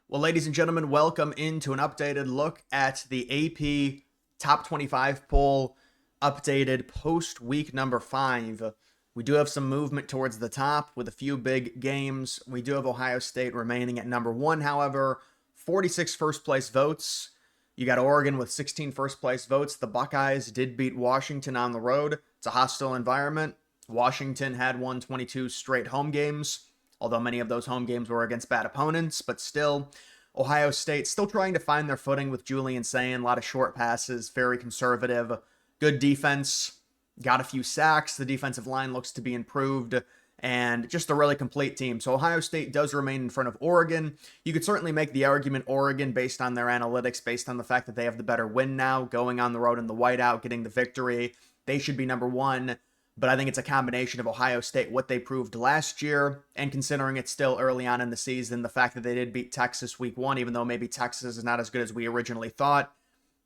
Well, ladies and gentlemen, welcome into an updated look at the AP Top 25 poll, updated post week number 5. We do have some movement towards the top with a few big games. We do have Ohio State remaining at number 1, however, 46 first place votes. You got Oregon with 16 first place votes. The Buckeyes did beat Washington on the road. It's a hostile environment. Washington had won 22 straight home games, although many of those home games were against bad opponents, but still, Ohio State still trying to find their footing with Julian Sayin. A lot of short passes, very conservative, good defense, got a few sacks. The defensive line looks to be improved, and just a really complete team. So Ohio State does remain in front of Oregon. You could certainly make the argument Oregon, based on their analytics, based on the fact that they have the better win now, going on the road in the whiteout, getting the victory. They should be number 1. But I think it's a combination of Ohio State, what they proved last year, and considering it's still early on in the season, the fact that they did beat Texas week 1, even though maybe Texas is not as good as we originally thought.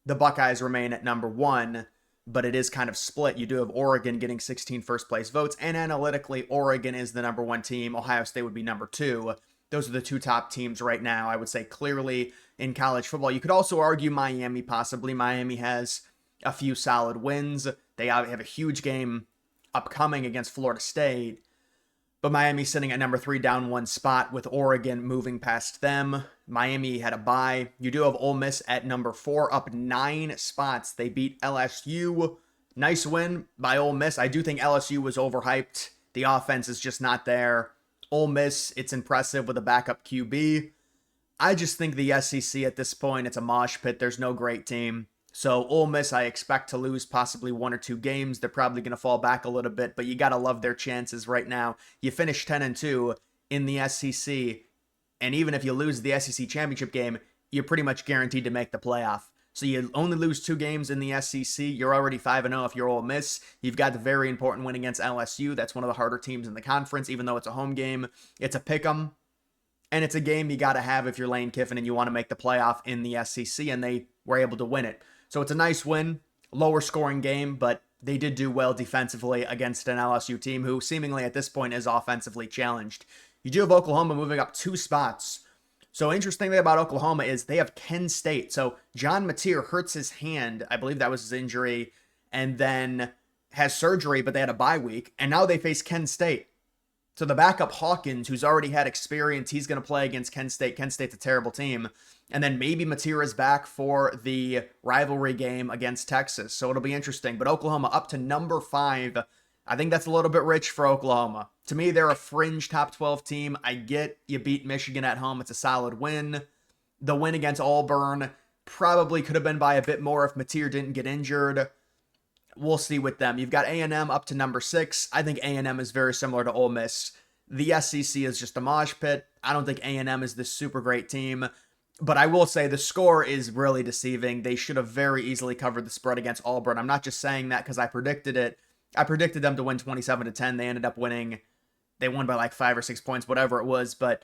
The Buckeyes remain at number 1, but it is kind of split. You do have Oregon getting 16 first place votes, and analytically, Oregon is the number 1 team. Ohio State would be number 2. Those are the 2 top teams right now, I would say, clearly in college football. You could also argue Miami, possibly. Miami has a few solid wins. They have a huge game upcoming against Florida State, but Miami sitting at number 3, down 1 spot, with Oregon moving past them. Miami had a bye. You do have Ole Miss at number 4, up 9 spots. They beat LSU. Nice win by Ole Miss. I do think LSU was overhyped. The offense is just not there. Ole Miss, it's impressive with a backup QB. I just think the SEC at this point, it's a mosh pit. There's no great team. So Ole Miss, I expect to lose possibly 1 or 2 games. They're probably going to fall back a little bit, but you got to love their chances right now. You finish 10-2 in the SEC, and even if you lose the SEC championship game, you're pretty much guaranteed to make the playoff. So you only lose 2 games in the SEC. You're already 5-0 if you're Ole Miss. You've got the very important win against LSU. That's one of the harder teams in the conference, even though it's a home game. It's a pick'em. And it's a game you got to have if you're Lane Kiffin and you want to make the playoff in the SEC, and they were able to win it. So it's a nice win, lower scoring game, but they did do well defensively against an LSU team who seemingly at this point is offensively challenged. You do have Oklahoma moving up 2 spots. So interesting thing about Oklahoma is they have Penn State. So John Mateer hurts his hand. I believe that was his injury, and then has surgery, but they had a bye week. And now they face Penn State. So the backup Hawkins, who's already had experience, he's going to play against Penn State. Penn State's a terrible team. And then maybe Mateer is back for the rivalry game against Texas. So it'll be interesting. But Oklahoma up to number 5. I think that's a little bit rich for Oklahoma. To me, they're a fringe top 12 team. I get you beat Michigan at home. It's a solid win. The win against Auburn probably could have been by a bit more if Mateer didn't get injured. We'll see with them. You've got A&M up to number 6. I think A&M is very similar to Ole Miss. The SEC is just a mosh pit. I don't think A&M is this super great team. But I will say the score is really deceiving. They should have very easily covered the spread against Auburn. I'm not just saying that because I predicted it. I predicted them to win 27-10. They ended up winning. They won by like 5 or 6 points, whatever it was. But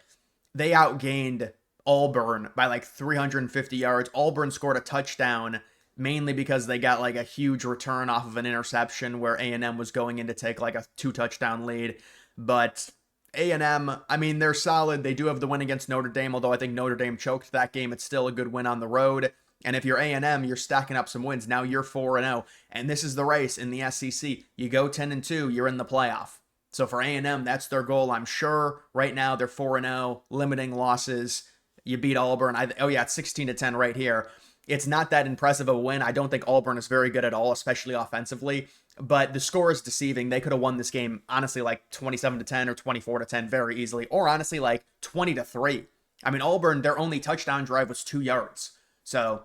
they outgained Auburn by like 350 yards. Auburn scored a touchdown mainly because they got like a huge return off of an interception where A&M was going in to take like a 2-touchdown lead. But A&M, I mean, they're solid. They do have the win against Notre Dame, although I think Notre Dame choked that game. It's still a good win on the road. And if you're A&M, you're stacking up some wins. Now you're 4-0, and this is the race in the SEC. You go 10-2, you're in the playoff. So for A&M, that's their goal, I'm sure. Right now, they're 4-0, limiting losses. You beat Auburn. It's 16-10 right here. It's not that impressive of a win. I don't think Auburn is very good at all, especially offensively. But the score is deceiving. They could have won this game, honestly, like 27-10 or 24-10 very easily. Or honestly, like 20-3. I mean, Auburn, their only touchdown drive was 2 yards. So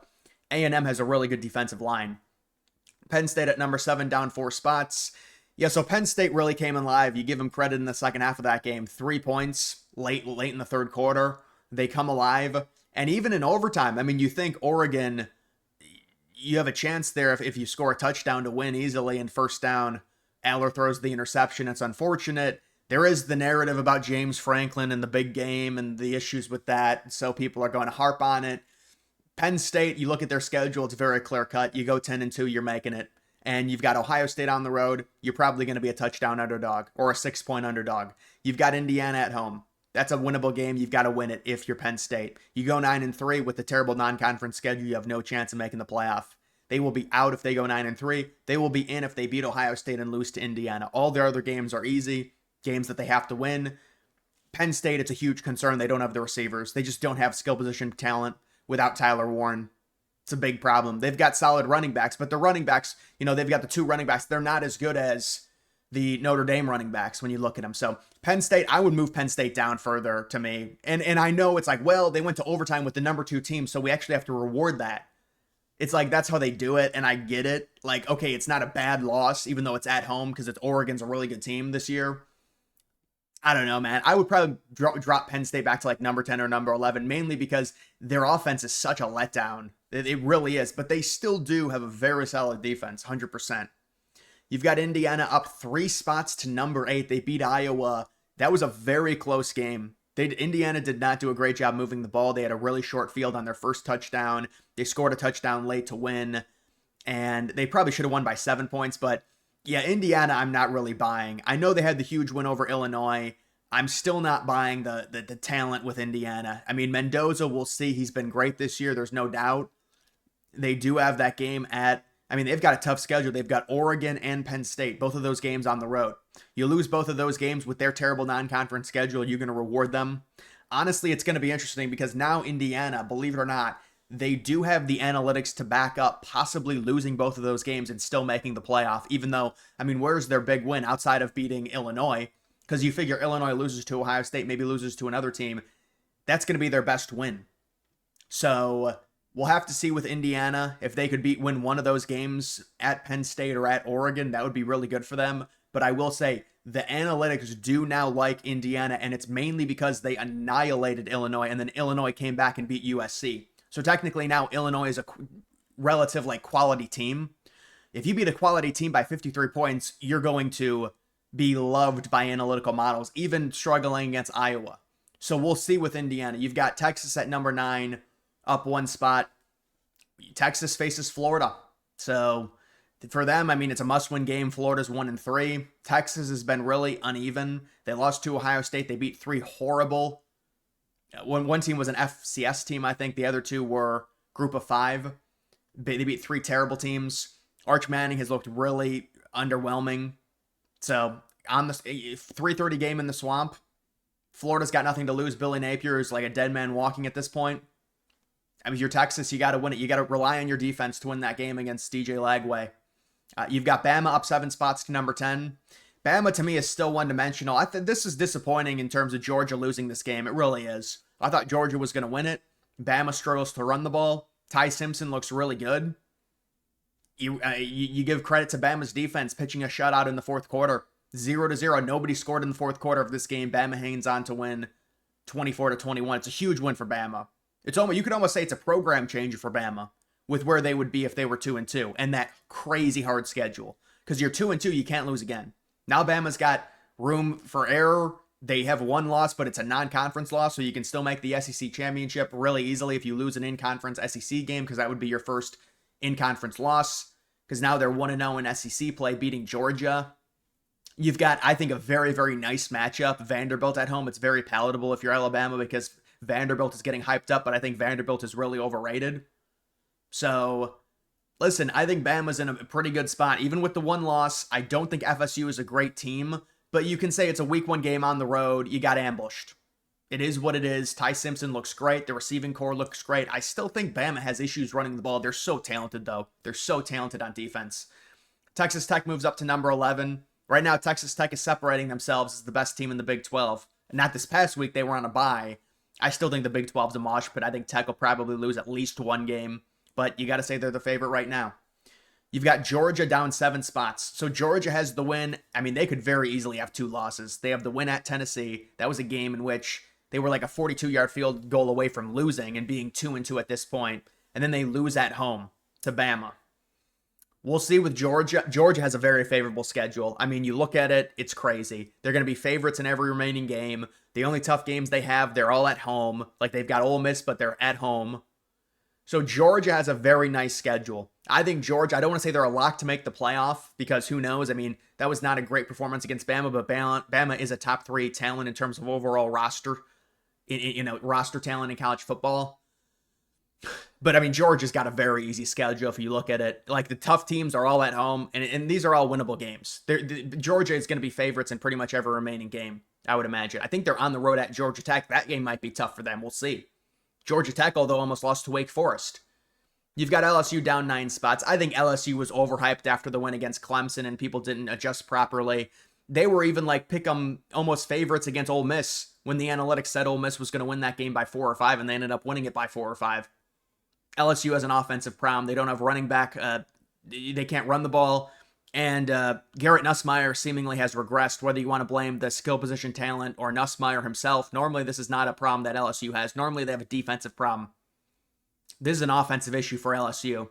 A&M has a really good defensive line. Penn State at number 7, down 4 spots. Yeah, so Penn State really came in live. You give them credit in the second half of that game. 3 points late in the third quarter. They come alive. And even in overtime, I mean, you think Oregon, you have a chance there if you score a touchdown to win easily, and first down, Aller throws the interception. It's unfortunate. There is the narrative about James Franklin and the big game and the issues with that, so people are going to harp on it. Penn State, you look at their schedule, it's very clear-cut. You go 10-2, you're making it. And you've got Ohio State on the road. You're probably going to be a touchdown underdog or a 6-point underdog. You've got Indiana at home. That's a winnable game. You've got to win it if you're Penn State. You go 9-3 with the terrible non-conference schedule, you have no chance of making the playoff. They will be out if they go 9-3. They will be in if they beat Ohio State and lose to Indiana. All their other games are easy, games that they have to win. Penn State, it's a huge concern. They don't have the receivers. They just don't have skill position talent without Tyler Warren. It's a big problem. They've got solid running backs, but the running backs, they've got the 2 running backs. They're not as good as the Notre Dame running backs when you look at them. So Penn State, I would move Penn State down further to me. And I know it's like, well, they went to overtime with the number 2 team, so we actually have to reward that. It's like, that's how they do it, and I get it. Like, okay, it's not a bad loss, even though it's at home, because Oregon's a really good team this year. I don't know, man. I would probably drop Penn State back to like number 10 or number 11, mainly because their offense is such a letdown. It really is, but they still do have a very solid defense, 100%. You've got Indiana up 3 spots to number 8. They beat Iowa. That was a very close game. Indiana did not do a great job moving the ball. They had a really short field on their first touchdown. They scored a touchdown late to win, and they probably should have won by 7 points, but yeah, Indiana, I'm not really buying. I know they had the huge win over Illinois. I'm still not buying the talent with Indiana. I mean, Mendoza, we'll see. He's been great this year. There's no doubt. They do have that game they've got a tough schedule. They've got Oregon and Penn State, both of those games on the road. You lose both of those games with their terrible non-conference schedule. You're going to reward them. Honestly, it's going to be interesting because now Indiana, believe it or not, they do have the analytics to back up possibly losing both of those games and still making the playoff, even though, where's their big win outside of beating Illinois? Because you figure Illinois loses to Ohio State, maybe loses to another team. That's going to be their best win. So we'll have to see with Indiana if they could win one of those games at Penn State or at Oregon. That would be really good for them. But I will say the analytics do now like Indiana, and it's mainly because they annihilated Illinois, and then Illinois came back and beat USC. So technically now Illinois is a relative quality team. If you beat a quality team by 53 points, you're going to be loved by analytical models, even struggling against Iowa. So we'll see with Indiana. You've got Texas at number 9, up 1 spot. Texas faces Florida. So for them, it's a must-win game. Florida's 1-3. Texas has been really uneven. They lost to Ohio State. They beat 3 horrible. One team was an FCS team, I think. The other 2 were group of 5. They beat 3 terrible teams. Arch Manning has looked really underwhelming. So on the 3:30 game in the Swamp, Florida's got nothing to lose. Billy Napier is like a dead man walking at this point. You're Texas, you got to win it. You got to rely on your defense to win that game against DJ Lagway. You've got Bama up 7 spots to number 10. Bama, to me, is still one-dimensional. I think this is disappointing in terms of Georgia losing this game. It really is. I thought Georgia was going to win it. Bama struggles to run the ball. Ty Simpson looks really good. You give credit to Bama's defense, pitching a shutout in the 4th quarter. 0-0. Nobody scored in the 4th quarter of this game. Bama hangs on to win 24-21. It's a huge win for Bama. You could almost say it's a program changer for Bama with where they would be if they were 2-2 and that crazy hard schedule. Because you're 2-2, you can't lose again. Now Bama's got room for error. They have 1 loss, but it's a non-conference loss, so you can still make the SEC championship really easily if you lose an in-conference SEC game, because that would be your first in-conference loss. Because now they're 1-0 in SEC play, beating Georgia. You've got, I think, a very, very nice matchup. Vanderbilt at home. It's very palatable if you're Alabama because Vanderbilt is getting hyped up, but I think Vanderbilt is really overrated. So listen, I think Bama's in a pretty good spot. Even with the 1 loss, I don't think FSU is a great team, but you can say it's a week 1 game on the road. You got ambushed. It is what it is. Ty Simpson looks great. The receiving core looks great. I still think Bama has issues running the ball. They're so talented, though. They're so talented on defense. Texas Tech moves up to number 11. Right now, Texas Tech is separating themselves as the best team in the Big 12. Not this past week. They were on a bye. I still think the Big 12's a mosh, but I think Tech will probably lose at least 1 game. But you got to say they're the favorite right now. You've got Georgia down 7 spots. So Georgia has the win. They could very easily have 2 losses. They have the win at Tennessee. That was a game in which they were like a 42-yard field goal away from losing and being 2-2 at this point. And then they lose at home to Bama. We'll see with Georgia. Georgia has a very favorable schedule. You look at it, it's crazy. They're going to be favorites in every remaining game. The only tough games they have, they're all at home. Like, they've got Ole Miss, but they're at home. So Georgia has a very nice schedule. I think Georgia, I don't want to say they're a lock to make the playoff because who knows? That was not a great performance against Bama, but Bama is a top 3 talent in terms of overall roster. roster talent in college football. But I mean, Georgia's got a very easy schedule if you look at it. Like the tough teams are all at home, and these are all winnable games. Georgia is going to be favorites in pretty much every remaining game, I would imagine. I think they're on the road at Georgia Tech. That game might be tough for them. We'll see. Georgia Tech, although almost lost to Wake Forest. You've got LSU down 9 spots. I think LSU was overhyped after the win against Clemson and people didn't adjust properly. They were even like pick 'em almost favorites against Ole Miss when the analytics said Ole Miss was going to win that game by 4 or 5, and they ended up winning it by 4 or 5. LSU has an offensive problem. They don't have running back. They can't run the ball. And Garrett Nussmeier seemingly has regressed, whether you want to blame the skill position talent or Nussmeier himself. Normally, this is not a problem that LSU has. Normally, they have a defensive problem. This is an offensive issue for LSU.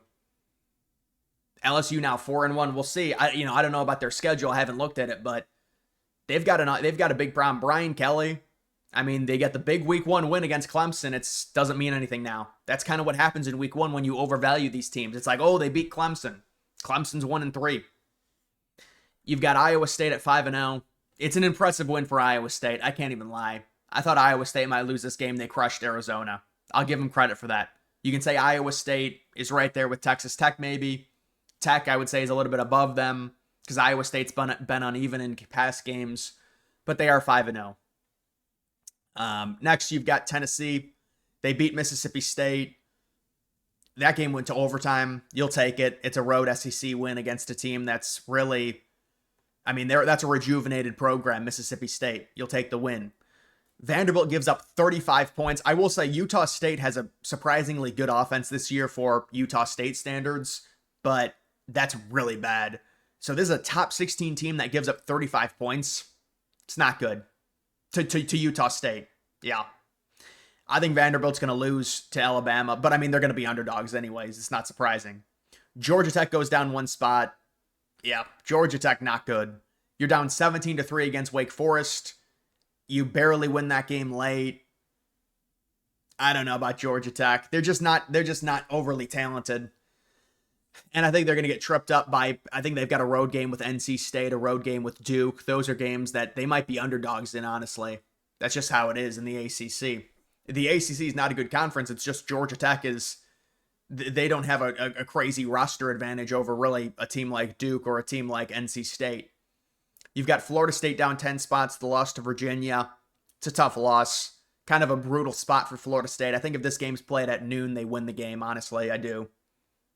LSU now 4-1. We'll see. I don't know about their schedule. I haven't looked at it, but they've got a big problem. Brian Kelly. I mean, they get the big week 1 win against Clemson. It doesn't mean anything now. That's kind of what happens in week 1 when you overvalue these teams. It's like, oh, they beat Clemson. Clemson's 1-3. You've got Iowa State at 5-0. It's an impressive win for Iowa State. I can't even lie. I thought Iowa State might lose this game. They crushed Arizona. I'll give them credit for that. You can say Iowa State is right there with Texas Tech maybe. Tech, I would say, is a little bit above them because Iowa State's been uneven in past games, but they are 5-0. Next, you've got Tennessee. They beat Mississippi State. That game went to overtime. You'll take it. It's a road SEC win against a team that's really, that's a rejuvenated program, Mississippi State. You'll take the win. Vanderbilt gives up 35 points. I will say Utah State has a surprisingly good offense this year for Utah State standards, but that's really bad. So this is a top 16 team that gives up 35 points. It's not good to Utah State. Yeah. I think Vanderbilt's going to lose to Alabama, but they're going to be underdogs anyways. It's not surprising. Georgia Tech goes down 1 spot. Yeah, Georgia Tech not good. You're down 17-3 against Wake Forest. You barely win that game late. I don't know about Georgia Tech. They're just not overly talented. And I think they're going to get tripped up by, I think they've got a road game with NC State, a road game with Duke. Those are games that they might be underdogs in, honestly. That's just how it is in the ACC. The ACC is not a good conference. It's just Georgia Tech they don't have a crazy roster advantage over really a team like Duke or a team like NC State. You've got Florida State down 10 spots, the loss to Virginia. It's a tough loss. Kind of a brutal spot for Florida State. I think if this game's played at noon, they win the game, honestly. I do.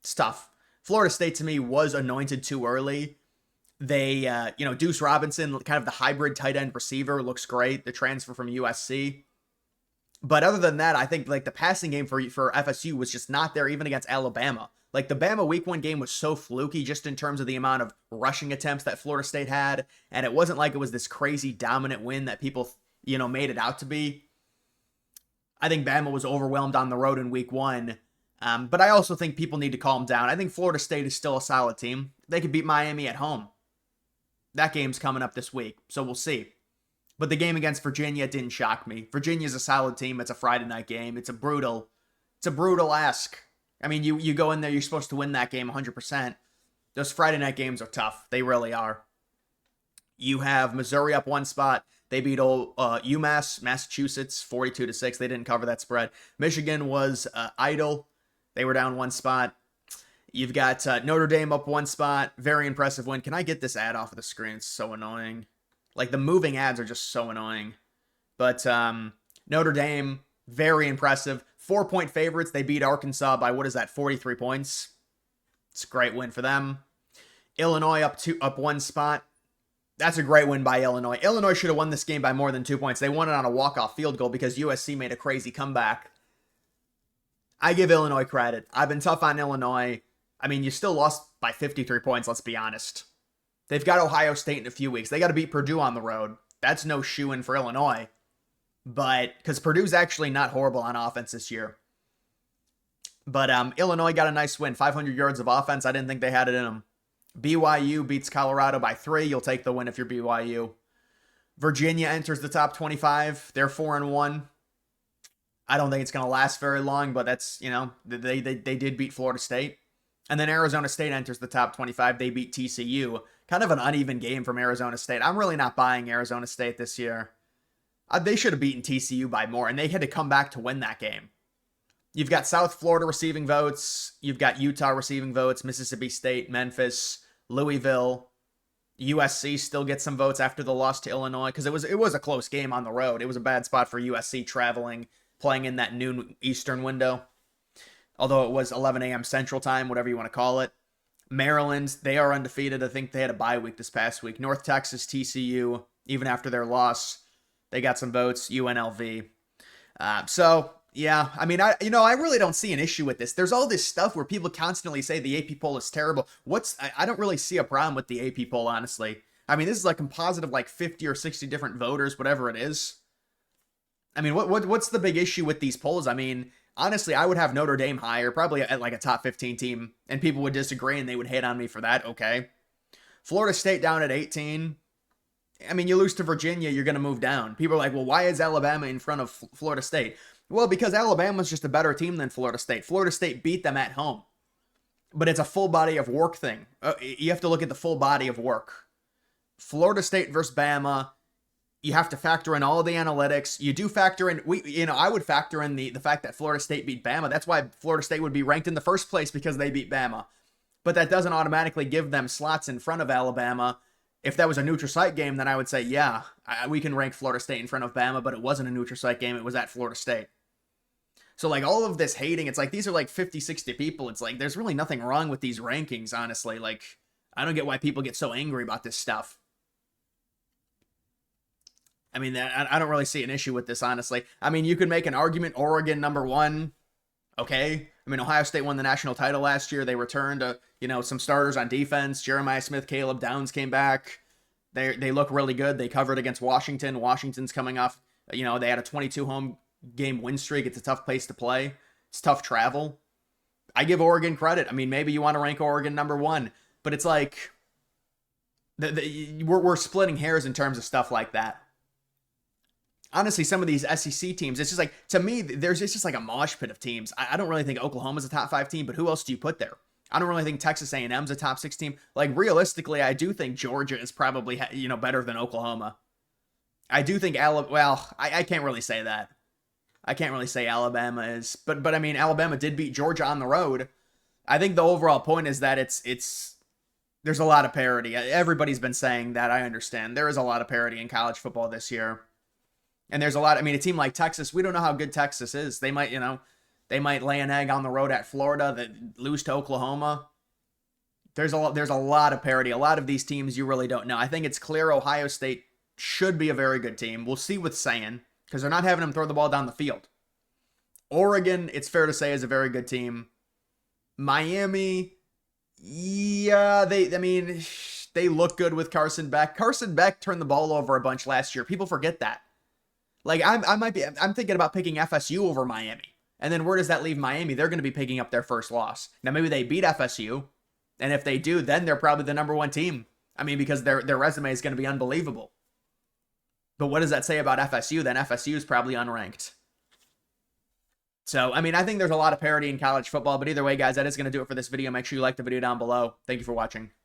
It's tough. Florida State, to me, was anointed too early. They, Deuce Robinson, kind of the hybrid tight end receiver, looks great. The transfer from USC. But other than that, I think like the passing game for FSU was just not there even against Alabama. Like the Bama week 1 game was so fluky just in terms of the amount of rushing attempts that Florida State had. And it wasn't like it was this crazy dominant win that people, made it out to be. I think Bama was overwhelmed on the road in week 1. But I also think people need to calm down. I think Florida State is still a solid team. They could beat Miami at home. That game's coming up this week, so we'll see. But the game against Virginia didn't shock me. Virginia's a solid team. It's a Friday night game. It's a brutal ask. You go in there, you're supposed to win that game 100%. Those Friday night games are tough. They really are. You have Missouri up 1 spot. They beat UMass, Massachusetts, 42-6. They didn't cover that spread. Michigan was idle. They were down 1 spot. You've got Notre Dame up 1 spot. Very impressive win. Can I get this ad off of the screen? It's so annoying. Like, the moving ads are just so annoying. But Notre Dame, very impressive. 4-point favorites. They beat Arkansas by, 43 points. It's a great win for them. Illinois up 1 spot. That's a great win by Illinois. Illinois should have won this game by more than 2 points. They won it on a walk-off field goal because USC made a crazy comeback. I give Illinois credit. I've been tough on Illinois. You still lost by 53 points, let's be honest. They've got Ohio State in a few weeks. They got to beat Purdue on the road. That's no shoo-in for Illinois. But, because Purdue's actually not horrible on offense this year. But Illinois got a nice win. 500 yards of offense. I didn't think they had it in them. BYU beats Colorado by 3. You'll take the win if you're BYU. Virginia enters the top 25. They're 4-1. I don't think it's going to last very long, but that's, they did beat Florida State. And then Arizona State enters the top 25. They beat TCU. Kind of an uneven game from Arizona State. I'm really not buying Arizona State this year. They should have beaten TCU by more, and they had to come back to win that game. You've got South Florida receiving votes. You've got Utah receiving votes. Mississippi State, Memphis, Louisville. USC still gets some votes after the loss to Illinois because it was a close game on the road. It was a bad spot for USC traveling, playing in that noon Eastern window. Although it was 11 a.m. Central Time, whatever you want to call it. Maryland, they are undefeated. I think they had a bye week this past week. North Texas, TCU, even after their loss, they got some votes. UNLV. Yeah, I mean, I really don't see an issue with this. There's all this stuff where people constantly say the AP poll is terrible. I don't really see a problem with the AP poll, honestly. I mean, this is a composite of like 50 or 60 different voters, whatever it is. I mean, what's the big issue with these polls? I mean, honestly, I would have Notre Dame higher, probably at like a top 15 team, and people would disagree and they would hate on me for that. Okay. Florida State down at 18. I mean, you lose to Virginia, you're going to move down. People are like, well, why is Alabama in front of Florida State? Well, because Alabama's just a better team than Florida State. Florida State beat them at home. But it's a full body of work thing. You have to look at the full body of work. Florida State versus Bama, you have to factor in all the analytics. You do factor in, I would factor in the fact that Florida State beat Bama. That's why Florida State would be ranked in the first place, because they beat Bama. But that doesn't automatically give them slots in front of Alabama. If that was a neutral site game, then I would say, yeah, we can rank Florida State in front of Bama, but it wasn't a neutral site game. It was at Florida State. So, like, all of this hating, it's like, these are like 50, 60 people. It's like, there's really nothing wrong with these rankings, honestly. Like, I don't get why people get so angry about this stuff. I mean, I don't really see an issue with this, honestly. I mean, you could make an argument, Oregon #1. Okay. I mean, Ohio State won the national title last year. They returned, some starters on defense. Jeremiah Smith, Caleb Downs came back. They look really good. They covered against Washington. Washington's coming off, they had a 22 home game win streak. It's a tough place to play. It's tough travel. I give Oregon credit. I mean, maybe you want to rank Oregon #1, but it's like we're splitting hairs in terms of stuff like that. Honestly, some of these SEC teams, it's just like, to me, it's just like a mosh pit of teams. I don't really think Oklahoma's a top 5 team, but who else do you put there? I don't really think Texas A&M's a top 6 team. Like, realistically, I do think Georgia is probably, better than Oklahoma. I do think I can't really say that. I can't really say Alabama is, but I mean, Alabama did beat Georgia on the road. I think the overall point is that there's a lot of parity. Everybody's been saying that. I understand. There is a lot of parity in college football this year. And there's a team like Texas, we don't know how good Texas is. They might lay an egg on the road at Florida, that lose to Oklahoma. There's a lot of parity. A lot of these teams you really don't know. I think it's clear Ohio State should be a very good team. We'll see with Sayin, because they're not having them throw the ball down the field. Oregon, it's fair to say, is a very good team. Miami, yeah, they look good with Carson Beck. Carson Beck turned the ball over a bunch last year. People forget that. Like, I'm thinking about picking FSU over Miami. And then where does that leave Miami? They're going to be picking up their first loss. Now, maybe they beat FSU. And if they do, then they're probably the #1 team. I mean, because their resume is going to be unbelievable. But what does that say about FSU? Then FSU is probably unranked. So, I mean, I think there's a lot of parity in college football. But either way, guys, that is going to do it for this video. Make sure you like the video down below. Thank you for watching.